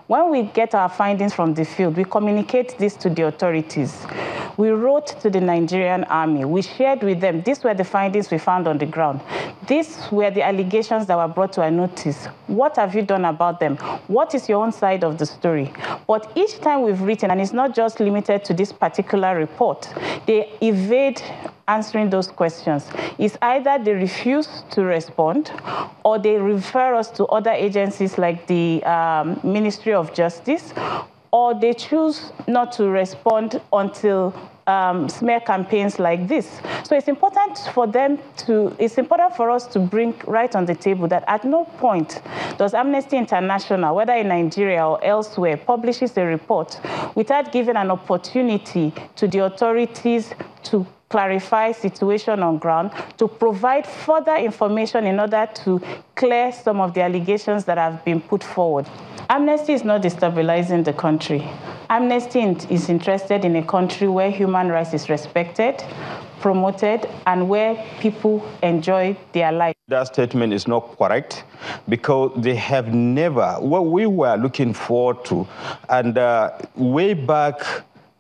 When we get our findings from the field, we communicate this to the authorities. We wrote to the Nigerian army. We shared with them. These were the findings we found on the ground. These were the allegations that were brought to our notice. What have you done about them? What is your own side of the story? But each time we've written, and it's not just limited to this particular report, they evade answering those questions. It's either they refuse to respond or they refer us to other agencies like the Ministry of Justice, or they choose not to respond until smear campaigns like this. So it's important for us to bring right on the table that at no point does Amnesty International, whether in Nigeria or elsewhere, publishes a report without giving an opportunity to the authorities to clarify situation on ground, to provide further information in order to clear some of the allegations that have been put forward. Amnesty is not destabilizing the country. Amnesty is interested in a country where human rights is respected, promoted, and where people enjoy their life. That statement is not correct because they have never, what we were looking forward to, and way back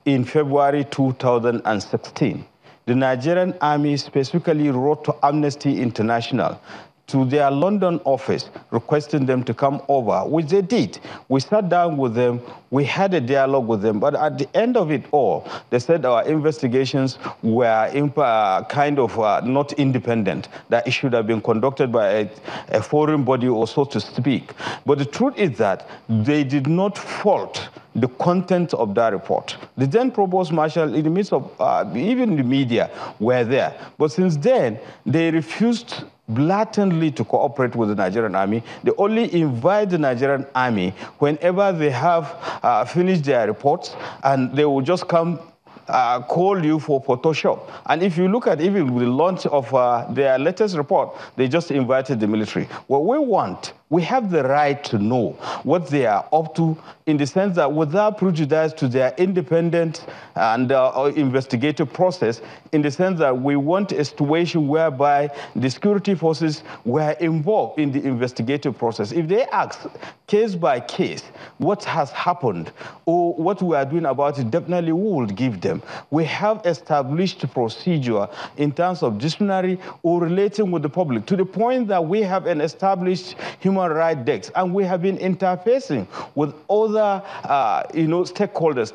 in February 2016, the Nigerian army specifically wrote to Amnesty International to their London office requesting them to come over, which they did. We sat down with them, we had a dialogue with them, but at the end of it all, they said our investigations were not independent, that it should have been conducted by a foreign body or so to speak. But the truth is that they did not fault the content of that report. The then Provost Marshal, in the midst of even the media, were there. But since then, they refused blatantly to cooperate with the Nigerian army. They only invite the Nigerian army whenever they have finished their reports, and they will just come call you for Photoshop. And if you look at even the launch of their latest report, they just invited the military. What we want, we have the right to know what they are up to, in the sense that without prejudice to their independent and investigative process, in the sense that we want a situation whereby the security forces were involved in the investigative process. If they ask case by case what has happened or what we are doing about it, definitely we will give them. We have established procedure in terms of disciplinary or relating with the public, to the point that we have an established human rights desk, and we have been interfacing with other stakeholders.